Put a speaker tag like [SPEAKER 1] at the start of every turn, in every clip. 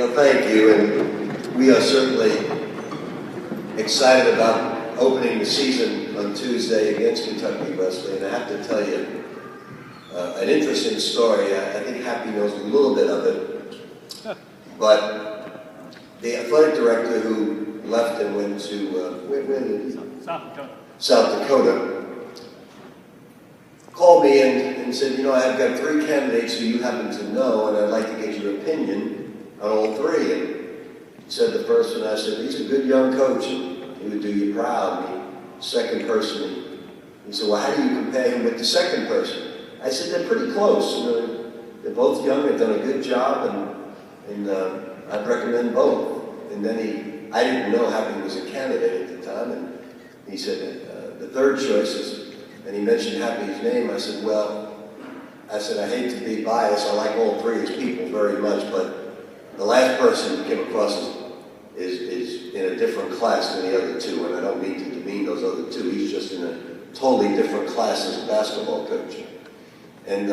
[SPEAKER 1] Well, thank you, and we are certainly excited about opening the season on Tuesday against Kentucky Wesleyan. And I have to tell you an interesting story. I think Happy knows a little bit of it, but the athletic director who left and went to, where did he? South Dakota. Called me and said, you know, I've got 3 candidates who you happen to know, and I'd like to get your opinion on all 3. And he said the first one, I said, he's a good young coach, and he would do you proud. And the second person, he said, well, how do you compare him with the second person? I said, they're pretty close. You know, they're both young, they've done a good job, and I'd recommend both. And then I didn't know Happy was a candidate at the time, and he said, the third choice is, and he mentioned Happy's name. I said, well, I hate to be biased. I like all 3 as people very much, but the last person who came across is in a different class than the other 2, and I don't mean to demean those other 2. He's just in a totally different class as a basketball coach. And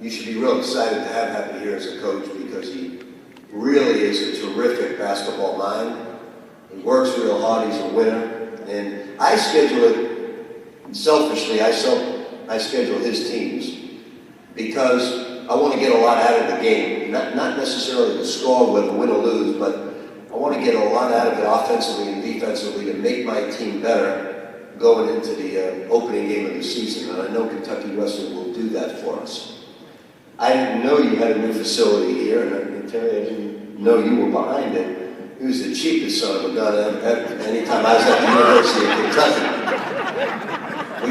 [SPEAKER 1] you should be real excited to have Happy here as a coach because he really is a terrific basketball mind. He works real hard. He's a winner. And I schedule it selfishly. I schedule his teams because I want to get a lot out of the game. Not necessarily the score, whether win or lose, but I want to get a lot out of it offensively and defensively to make my team better going into the opening game of the season. And I know Kentucky Wesleyan will do that for us. I didn't know you had a new facility here, and Terry, I didn't know you were behind it. He was the cheapest son of a gun anytime I was at the University of Kentucky.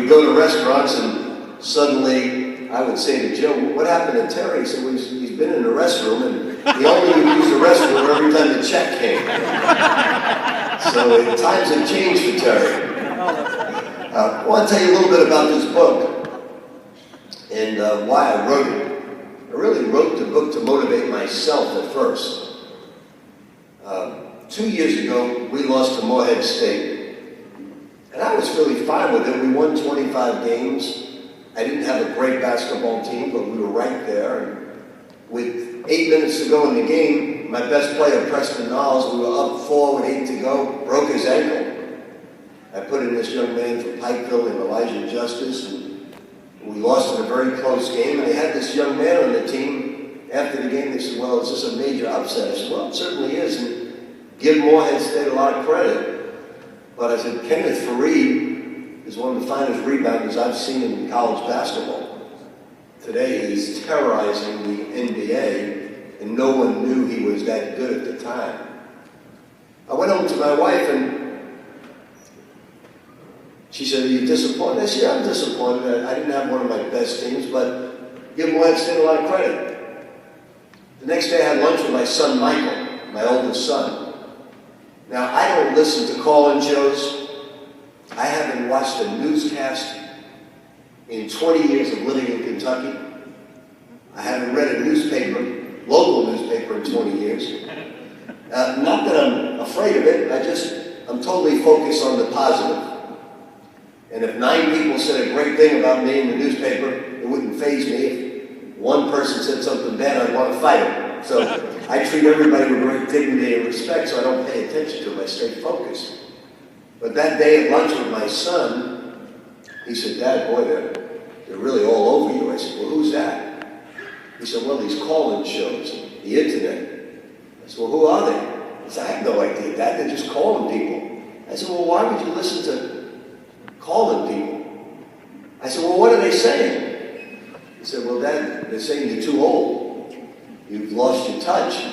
[SPEAKER 1] We'd go to restaurants and suddenly I would say to Joe, what happened to Terry? He said, well, he's been in the restroom and he only would use the restroom every time the check came. So times have changed for Terry. I want to tell you a little bit about this book and why I wrote it. I really wrote the book to motivate myself at first. 2 years ago, we lost to Morehead State. And I was really fine with it. We won 25 games. I didn't have a great basketball team, but we were right there. And with 8 minutes to go in the game, my best player, Preston Knowles, we were up 4 with 8 to go, broke his ankle. I put in this young man from Pikeville named Elijah Justice, and we lost in a very close game. And they had this young man on the team. After the game, they said, well, is this a major upset? I said, well, it certainly is. And give Morehead State a lot of credit. But I said, Kenneth Fareed is one of the finest rebounders I've seen in college basketball. Today he's terrorizing the NBA, and no one knew he was that good at the time. I went home to my wife, and she said, are you disappointed? I said, yeah, I'm disappointed. I didn't have one of my best teams, but give Morehead State a lot of credit. The next day I had lunch with my son Michael, my oldest son. Now, I don't listen to call-in shows. I haven't watched a newscast in 20 years of living in Kentucky. I haven't read a newspaper, local newspaper, in 20 years. Not that I'm afraid of it, I'm totally focused on the positive. And if 9 people said a great thing about me in the newspaper, it wouldn't faze me. If one person said something bad, I'd want to fight him. So I treat everybody with great dignity and respect, so I don't pay attention to them. I stay focused. But that day at lunch with my son, he said, Dad, boy, they're really all over you. I said, well, who's that? He said, well, these call-in shows, the internet. I said, well, who are they? He said, I have no idea, Dad. They're just calling people. I said, well, why would you listen to calling people? I said, well, what are they saying? He said, well, Dad, they're saying you're too old. You've lost your touch.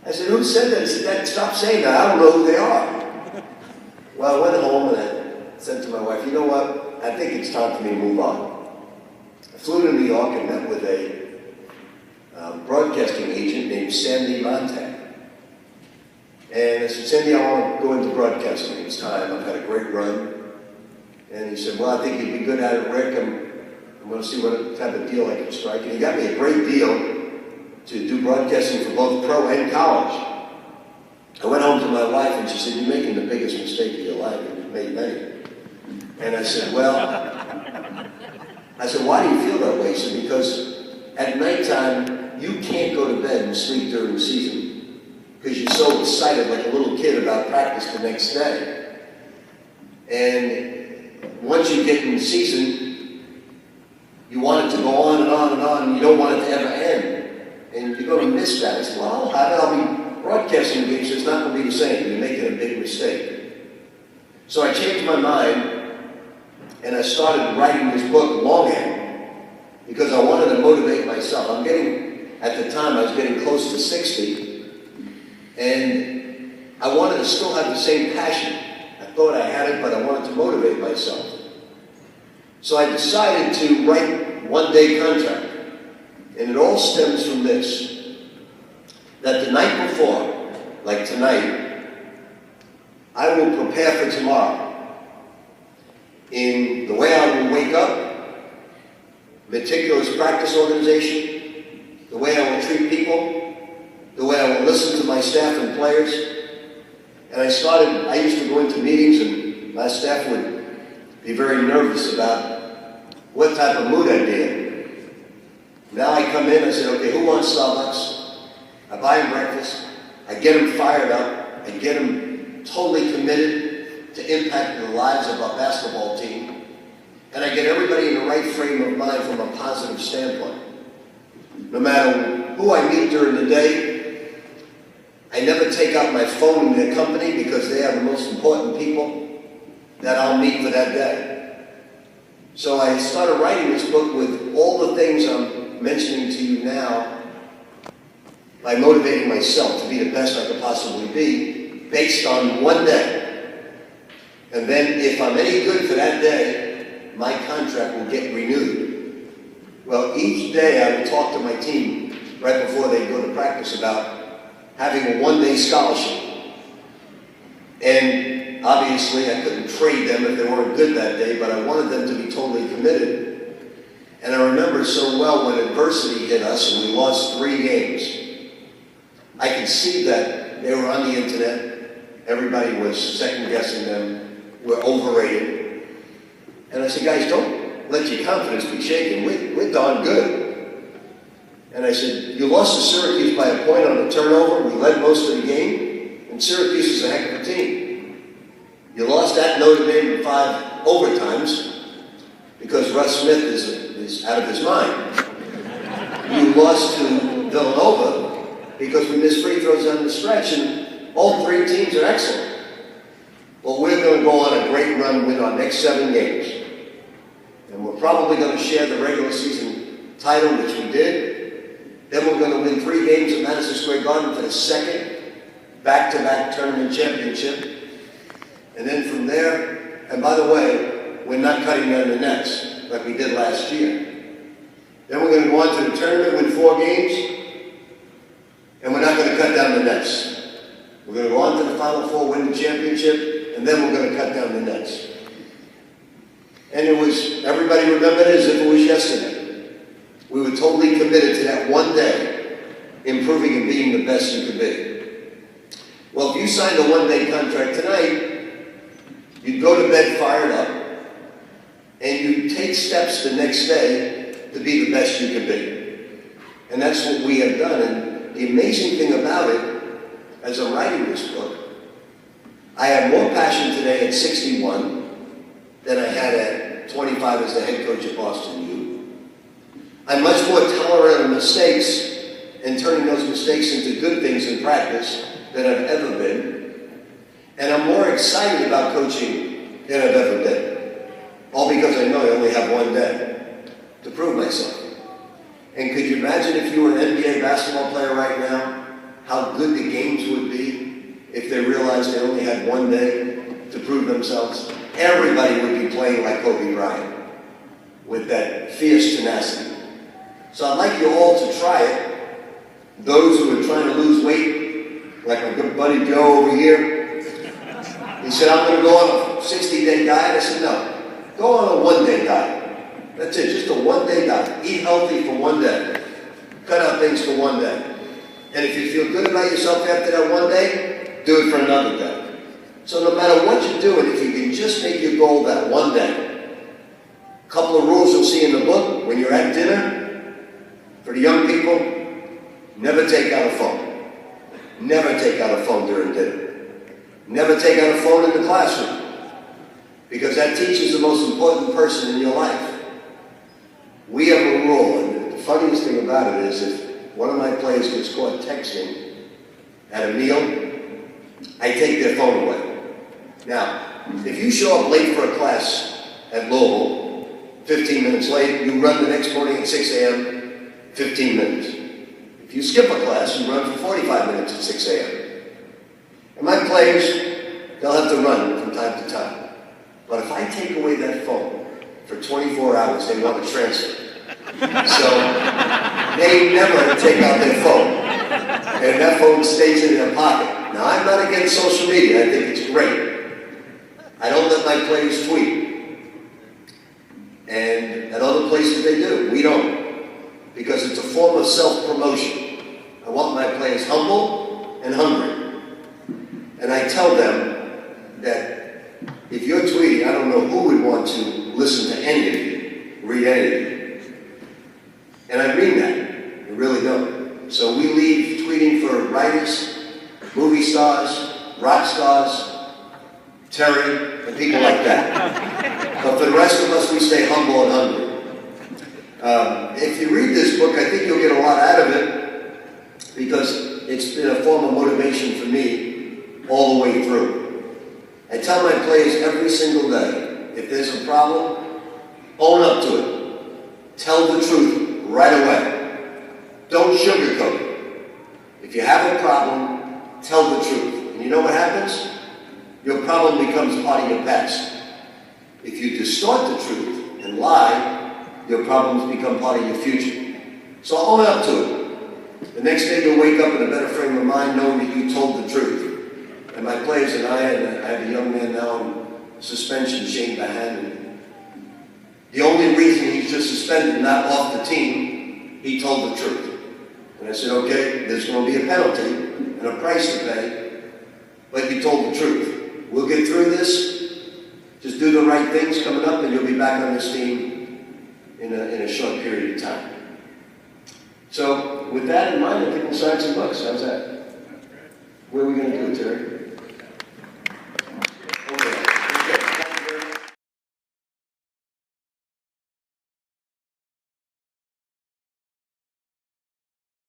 [SPEAKER 1] I said, who said that? He said, Dad, stop saying that. I don't know who they are. Well, I went home and I said to my wife, you know what? I think it's time for me to move on. I flew to New York and met with a broadcasting agent named Sandy Montag. And I said, Sandy, I want to go into broadcasting. It's time. I've had a great run. And he said, well, I think you'd be good at it, Rick. I'm going to see what type of deal I can strike. And he got me a great deal to do broadcasting for both pro and college. I went home to my wife and she said, you're making the biggest mistake of your life, and you've made many. And I said, well, why do you feel that way? She said, because at nighttime, you can't go to bed and sleep during the season because you're so excited like a little kid about practice the next day. And once you get in the season, you want it to go on and on and on, and you don't want it to ever end. And you're going to miss that. I said, well, I'll be broadcasting games, so it's not going to be the same. You're making a big mistake. So I changed my mind, and I started writing this book longhand because I wanted to motivate myself. At the time, I was getting close to 60, and I wanted to still have the same passion. I thought I had it, but I wanted to motivate myself. So I decided to write one-day contract. And it all stems from this, that the night before, like tonight, I will prepare for tomorrow in the way I will wake up, meticulous practice organization, the way I will treat people, the way I will listen to my staff and players. And I used to go into meetings and my staff would be very nervous about what type of mood I'd be in. Now I come in and say, okay, who wants Starbucks? I buy them breakfast. I get them fired up. I get them totally committed to impacting the lives of our basketball team. And I get everybody in the right frame of mind from a positive standpoint. No matter who I meet during the day, I never take out my phone in their company because they are the most important people that I'll meet for that day. So I started writing this book with all the things I'm mentioning to you now by motivating myself to be the best I could possibly be based on one day. And then if I'm any good for that day, my contract will get renewed. Well, each day I would talk to my team right before they go to practice about having a one-day scholarship. And obviously I couldn't trade them if they weren't good that day, but I wanted them to be totally committed. And I remember so well when adversity hit us and we lost 3 games. I could see that they were on the internet. Everybody was second-guessing them. We're overrated. And I said, guys, don't let your confidence be shaken. We're darn good. And I said, you lost to Syracuse by a point on a turnover. We led most of the game. And Syracuse is a heck of a team. You lost at Notre Dame in 5 overtimes because Russ Smith is out of his mind. You lost to Villanova because we missed free throws on the stretch, and all 3 teams are excellent. Well, we're going to go on a great run, win our next 7 games. And we're probably going to share the regular season title, which we did. Then we're going to win 3 games at Madison Square Garden for the second back-to-back tournament championship. And then from there, and by the way, we're not cutting down the nets like we did last year. Then we're going to go on to the tournament, win 4 games, and we're not going to cut down the nets. We're going to go on to the Final Four, win the championship, and then we're going to cut down the nets. And it was, everybody remembered it as if it was yesterday. We were totally committed to that one day, improving and being the best you could be. Well, if you signed a one-day contract tonight, you'd go to bed fired up, and you'd take steps the next day to be the best you could be. And that's what we have done. And the amazing thing about it, as I'm writing this book, I have more passion today at 61 than I had at 25 as the head coach at Boston U. I'm much more tolerant of mistakes and turning those mistakes into good things in practice than I've ever been. And I'm more excited about coaching than I've ever been. All because I know I only have one day to prove myself. And could you imagine if you were an NBA basketball player right now, how good the games would be if they realized they only had one day to prove themselves? Everybody would be playing like Kobe Bryant with that fierce tenacity. So I'd like you all to try it. Those who are trying to lose weight, like my good buddy Joe over here, he said, I'm going to go on a 60-day diet. I said, no, go on a one-day diet. That's it, just a one-day diet. Eat healthy for one day. Cut out things for one day. And if you feel good about yourself after that one day, do it for another day. So no matter what you're doing, if you can just make your goal that one day. A couple of rules you'll see in the book when you're at dinner. For the young people, Never take out a phone. Never take out a phone during dinner. Never take out a phone in the classroom, because that teaches the most important person in your life. We have a rule, and the funniest thing about it is if one of my players gets caught texting at a meal, I take their phone away. Now, if you show up late for a class at Louisville, 15 minutes late, you run the next morning at 6 a.m., 15 minutes. If you skip a class, you run for 45 minutes at 6 a.m. And my players, they'll have to run from time to time. But if I take away that phone for 24 hours, they want to transfer. So they never take out their phone. And that phone stays in their pocket. Now, I'm not against social media. I think it's great. I don't let my players tweet. And at other places they do. We don't. Because it's a form of self-promotion. I want my players humble and hungry. And I tell them that if you're tweeting, I don't know who would want to listen to any of you, read any of you. And I mean that. I really don't. So we leave tweeting for writers, movie stars, rock stars, Terry, and people like that. But for the rest of us, we stay humble and hungry. If you read this book, I think you'll get a lot out of it, because it's been a form of motivation for me all the way through. I tell my players every single day, if there's a problem, own up to it. Tell the truth right away. Don't sugarcoat it. If you have a problem, tell the truth. And you know what happens? Your problem becomes part of your past. If you distort the truth and lie, your problems become part of your future. So own up to it. The next day you'll wake up in a better frame of mind knowing that you told the truth. And my players and I have a young man now on suspension, Chane Behanan. The only reason he's just suspended, not off the team, he told the truth. And I said, okay, there's going to be a penalty and a price to pay, but you told the truth. We'll get through this. Just do the right things coming up, and you'll be back on this team in a short period of time. So with that in mind, I think we'll sign some books. How's that? Where are we going to do it, Terry?